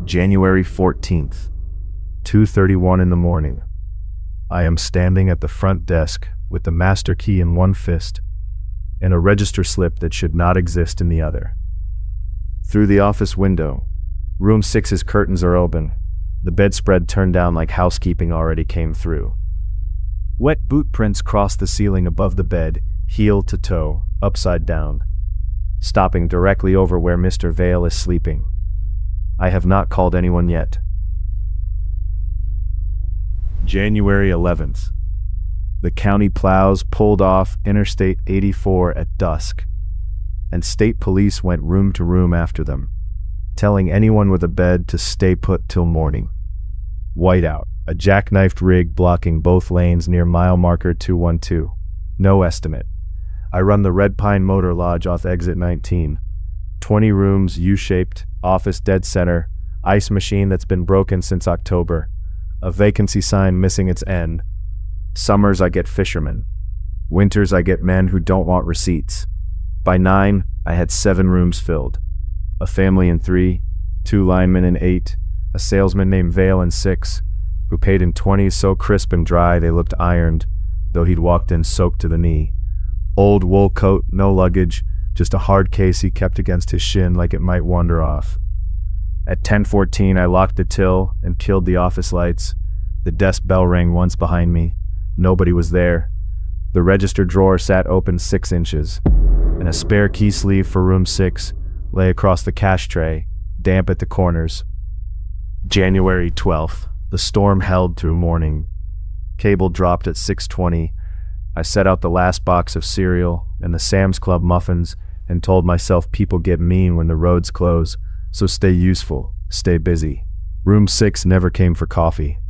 January 14th, 2:31 in the morning. I am standing at the front desk with the master key in one fist and a register slip that should not exist in the other. Through the office window, room 6's curtains are open, the bedspread turned down like housekeeping already came through. Wet boot prints cross the ceiling above the bed, heel to toe, upside down, stopping directly over where Mr. Vale is sleeping. I have not called anyone yet. January 11th. The county plows pulled off Interstate 84 at dusk, and state police went room to room after them, telling anyone with a bed to stay put till morning. Whiteout, a jackknifed rig blocking both lanes near mile marker 212. No estimate. I run the Red Pine Motor Lodge off exit 19. 20 rooms, U-shaped, office dead center, ice machine that's been broken since October, a vacancy sign missing its end. Summers I get fishermen. Winters I get men who don't want receipts. By 9, I had 7 rooms filled. A family in 3, 2 linemen in 8, a salesman named Vale in 6, who paid in 20s so crisp and dry they looked ironed, though he'd walked in soaked to the knee. Old wool coat, no luggage, just a hard case he kept against his shin like it might wander off. At 10:14 I locked the till and killed the office lights. The desk bell rang once behind me. Nobody was there. The register drawer sat open 6 inches, and a spare key sleeve for room 6 lay across the cash tray, damp at the corners. January 12th. The storm held through morning. Cable dropped at 6:20. I set out the last box of cereal and the Sam's Club muffins and told myself people get mean when the roads close, so stay useful, stay busy. Room 6 never came for coffee.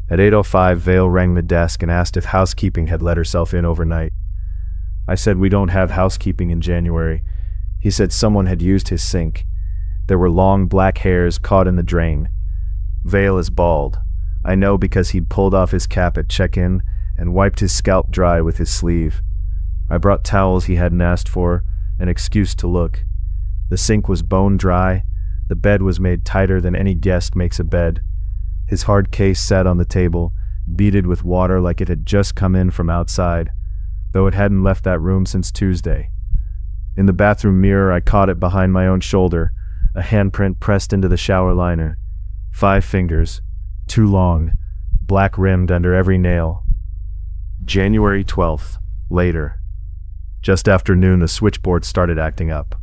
At 8:05, Vale rang the desk and asked if housekeeping had let herself in overnight. I said we don't have housekeeping in January. He said someone had used his sink. There were long black hairs caught in the drain. Vale is bald. I know because he'd pulled off his cap at check-in and wiped his scalp dry with his sleeve. I brought towels he hadn't asked for, an excuse to look. The sink was bone dry. The bed was made tighter than any guest makes a bed. His hard case sat on the table, beaded with water like it had just come in from outside, though it hadn't left that room since Tuesday. In the bathroom mirror I caught it behind my own shoulder, a handprint pressed into the shower liner. 5 fingers, too long, black-rimmed under every nail. January 12th, later. Just after noon, the switchboard started acting up.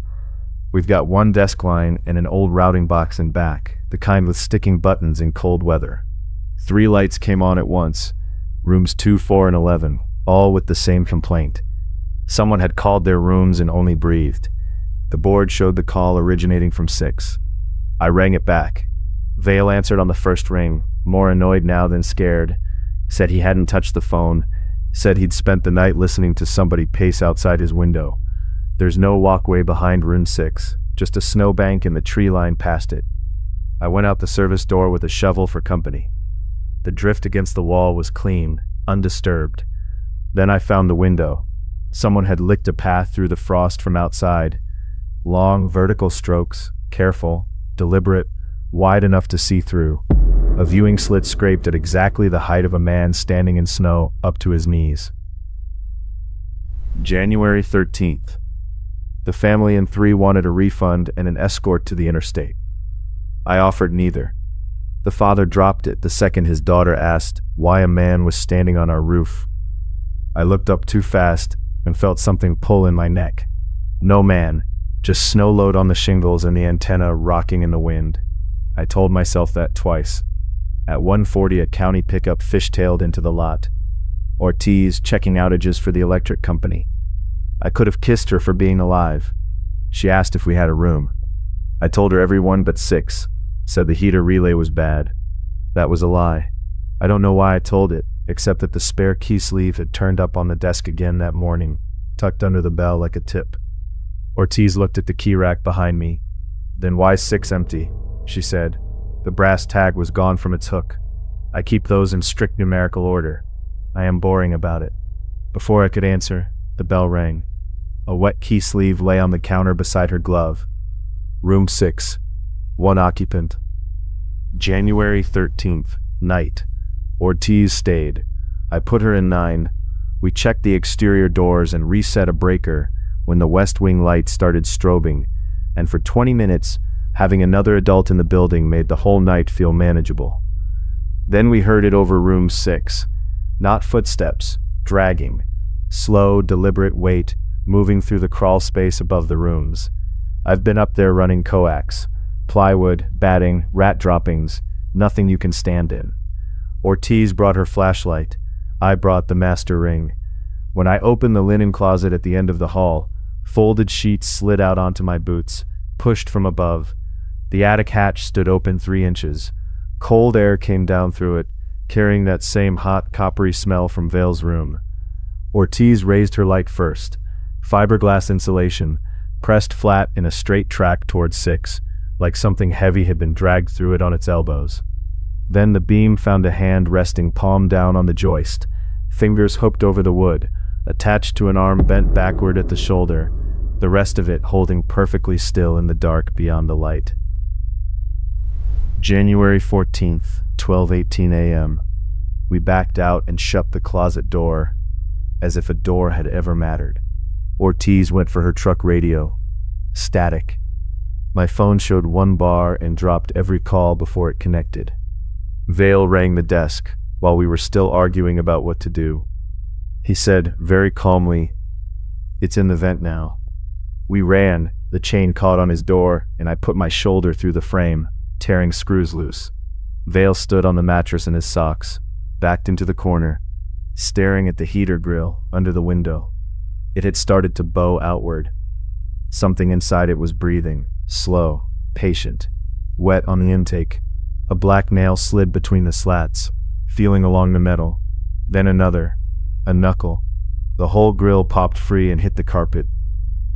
We've got 1 desk line and an old routing box in back, the kind with sticking buttons in cold weather. 3 lights came on at once, rooms 2, 4, and 11, all with the same complaint. Someone had called their rooms and only breathed. The board showed the call originating from 6. I rang it back. Vale answered on the first ring, more annoyed now than scared. Said he hadn't touched the phone. Said he'd spent the night listening to somebody pace outside his window. There's no walkway behind room 6, just a snowbank and the tree line past it. I went out the service door with a shovel for company. The drift against the wall was clean, undisturbed. Then I found the window. Someone had licked a path through the frost from outside. Long, vertical strokes, careful, deliberate, wide enough to see through. A viewing slit scraped at exactly the height of a man standing in snow up to his knees. January 13th. The family in 3 wanted a refund and an escort to the interstate. I offered neither. The father dropped it the second his daughter asked why a man was standing on our roof. I looked up too fast and felt something pull in my neck. No man, just snow load on the shingles and the antenna rocking in the wind. I told myself that twice. At 1:40, a county pickup fishtailed into the lot. Ortiz checking outages for the electric company. I could have kissed her for being alive. She asked if we had a room. I told her every one but 6, said the heater relay was bad. That was a lie. I don't know why I told it, except that the spare key sleeve had turned up on the desk again that morning, tucked under the bell like a tip. Ortiz looked at the key rack behind me. Then why's 6 empty? She said. The brass tag was gone from its hook. I keep those in strict numerical order. I am boring about it. Before I could answer, the bell rang. A wet key sleeve lay on the counter beside her glove. Room 6. 1 occupant. January 13th, night. Ortiz stayed. I put her in 9. We checked the exterior doors and reset a breaker when the West Wing lights started strobing, and for 20 minutes, having another adult in the building made the whole night feel manageable. Then we heard it over room 6. Not footsteps, dragging. Slow, deliberate weight, moving through the crawl space above the rooms. I've been up there running coax, plywood, batting, rat droppings, nothing you can stand in. Ortiz brought her flashlight. I brought the master ring. When I opened the linen closet at the end of the hall, folded sheets slid out onto my boots, pushed from above. The attic hatch stood open 3 inches. Cold air came down through it, carrying that same hot, coppery smell from Vale's room. Ortiz raised her light first. Fiberglass insulation, pressed flat in a straight track towards 6, like something heavy had been dragged through it on its elbows. Then the beam found a hand resting palm down on the joist, fingers hooked over the wood, attached to an arm bent backward at the shoulder, the rest of it holding perfectly still in the dark beyond the light. January 14th, 12:18 a.m. We backed out and shut the closet door, as if a door had ever mattered. Ortiz went for her truck radio. Static. My phone showed 1 bar and dropped every call before it connected. Vale rang the desk while we were still arguing about what to do. He said very calmly, "It's in the vent now." We ran, the chain caught on his door, and I put my shoulder through the frame, tearing screws loose. Vale stood on the mattress in his socks, backed into the corner, staring at the heater grill under the window. It had started to bow outward. Something inside it was breathing, slow, patient, wet on the intake. A black nail slid between the slats, feeling along the metal. Then another, a knuckle. The whole grill popped free and hit the carpet.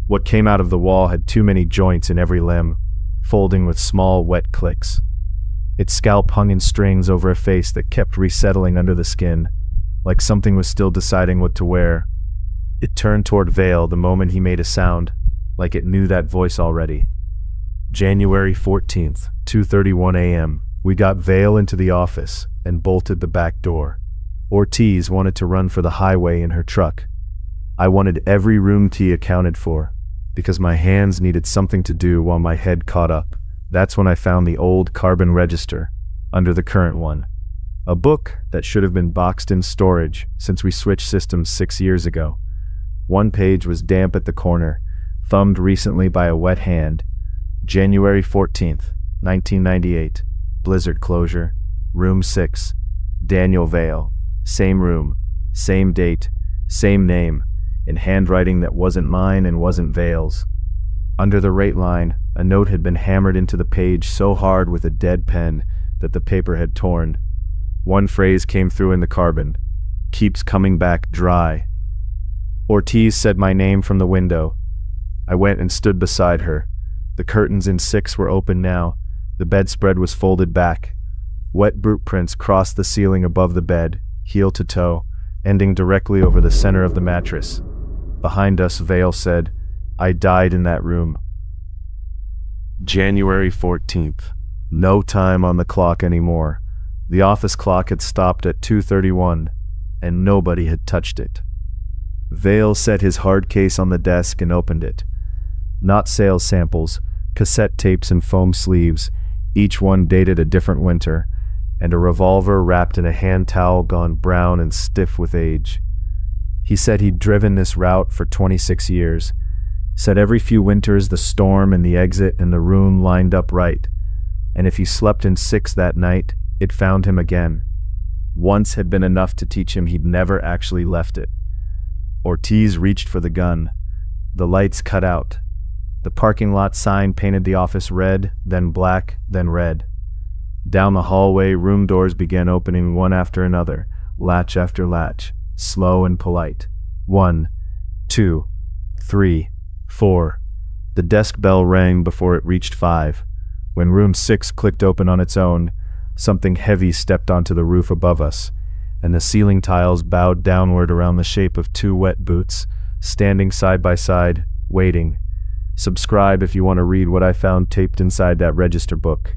What came out of the wall had too many joints in every limb, folding with small, wet clicks. Its scalp hung in strings over a face that kept resettling under the skin, like something was still deciding what to wear. It turned toward Vale the moment he made a sound, like it knew that voice already. January 14th, 2:31 a.m. We got Vale into the office and bolted the back door. Ortiz wanted to run for the highway in her truck. I wanted every room key accounted for, because my hands needed something to do while my head caught up. That's when I found the old carbon register, under the current one. A book that should have been boxed in storage since we switched systems 6 years ago. 1 page was damp at the corner, thumbed recently by a wet hand. January 14th, 1998. Blizzard closure. Room 6. Daniel Vale. Same room, same date, same name, in handwriting that wasn't mine and wasn't Vale's. Under the rate line, a note had been hammered into the page so hard with a dead pen that the paper had torn. 1 phrase came through in the carbon. "Keeps coming back dry." Ortiz said my name from the window. I went and stood beside her. The curtains in 6 were open now. The bedspread was folded back. Wet boot prints crossed the ceiling above the bed, heel to toe, ending directly over the center of the mattress. Behind us, Vale said, "I died in that room." January 14th. No time on the clock anymore. The office clock had stopped at 2:31, and nobody had touched it. Vale set his hard case on the desk and opened it. Not sales samples, cassette tapes and foam sleeves, each one dated a different winter, and a revolver wrapped in a hand towel gone brown and stiff with age. He said he'd driven this route for 26 years, said every few winters the storm and the exit and the room lined up right, and if he slept in 6 that night, it found him again. Once had been enough to teach him he'd never actually left it. Ortiz reached for the gun. The lights cut out. The parking lot sign painted the office red, then black, then red. Down the hallway, room doors began opening one after another, latch after latch, slow and polite. 1, 2, 3, 4. The desk bell rang before it reached 5. When room 6 clicked open on its own, something heavy stepped onto the roof above us, and the ceiling tiles bowed downward around the shape of 2 wet boots, standing side by side, waiting. Subscribe if you want to read what I found taped inside that register book.